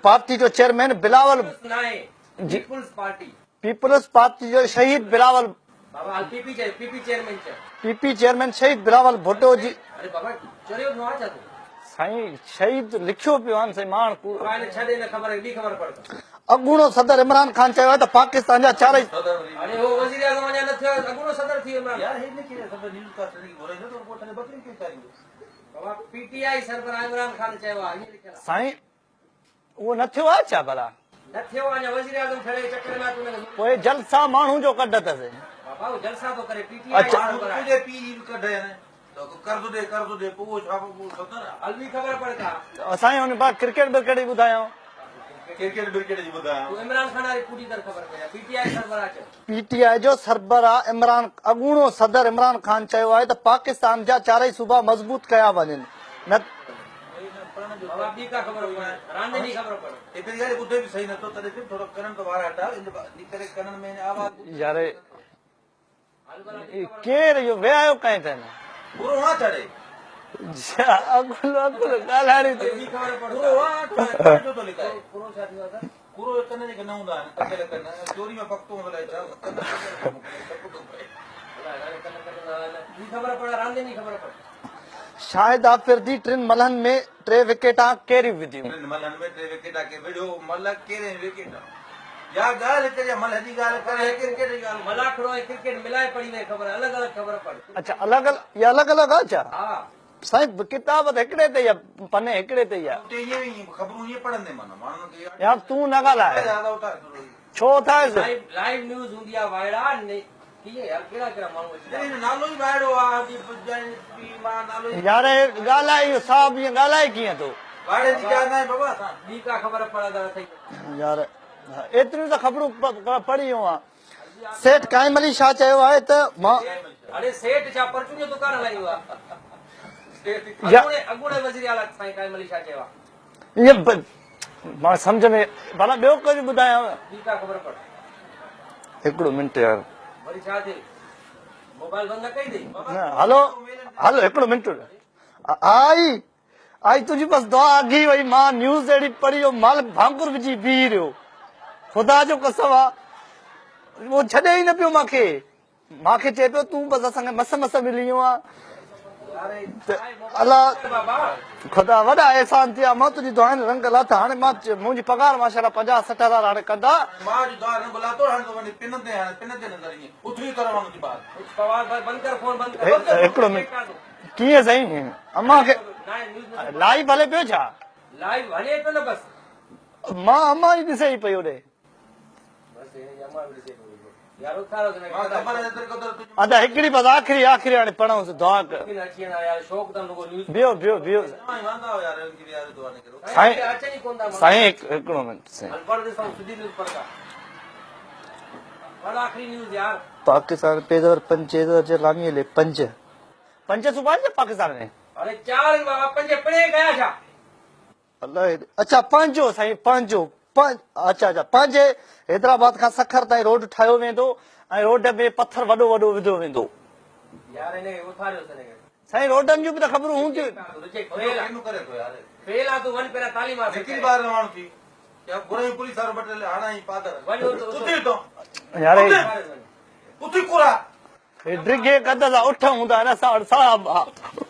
party जो chairman Bilawal peoples party जो शहीद बिलावल पीपी चेयरमैन शहीद बिलावल भुट्टो जी साईं शहीद लिखियो पियो आहे साईं माण्हू अॻूणो सदर इमरान ख़ान चयो आहे त पाकिस्तान जा चारई साईं उहो न थियो आहे छा भला पोइ जलसा माण्हू जो कढ अथसि असांखे हुन बार क्रिकेट ब्रिकेट जी ॿुधायो पीटीआई जो सरबराह इमरान अॻूणो सदर इमरान ख़ान चयो आहे त पाकिस्तान जा चारई सूबा मज़बूत कया वञनि न यार केर इहो विहायो कंहिं अथनि ॻाल्हाइणी शाहिद आफिरदी टिनि मलहनि में 3 विकेटा केरी विधियूं अच्छा अलॻि अलॻि इहा अलॻि अलॻि आहे छा साईं किताब त हिकिड़े ते या पने हिकिड़े ते यार तूं न ॻाल्हाए छो था यार ॻाल्हाए साहब ईअं ॻाल्हाए कीअं थो यार एतिरियूं त ख़बरूं पढ़ियूं आहे सेठ काइम अली शाह चयो आहे त मां मां सम्झ में भला ॿियो कुझु ॿुधायांव हिकिड़ो मिंट यार हलो हलो हिकिड़ो मिंट आई तुंहिंजी बसि दुआ अघी वई मां न्यूज़ अहिड़ी पढ़ी माल भांकुर विझी बीह रहियो ख़ुदा जो कसम आहे उहो छॾे ई न पियो मूंखे चए पियो तूं बसि असांखे मस मस मिली वियो आहे अलाह ख़ुदा वॾा अहसान थिया मां तुंहिंजी दुआनि रंग लाथा हाणे मां मुंहिंजी पघार माशाल्लाह 50-60 हाणे कंदा हिकिड़ो मिंट कीअं साईं अम्मा खे लाइव हले पियो छा मां अम्मा ई ॾिसे ई पई होॾे अदा हिकिड़ी बस आखिरी हाणे पढ़ूं दुआ बियो बियो बियो साईं हिकिड़ो मिंट पाकिस्तान पेदवर पंचेदवर जे लामीअ ले पंज सूबा पाकिस्तान में अच्छा पंजो साईं पंजो अच्छा अच्छा पंज हैदराबाद खां सखर ताईं रोड ठाहियो वेंदो ऐं रोड में पत्थर वॾो वॾो विधो वेंदो साईं रोडनि जूं बि त ख़बरूं हूंदियूं ड्रिगे कद उठ हूंदा आहिनि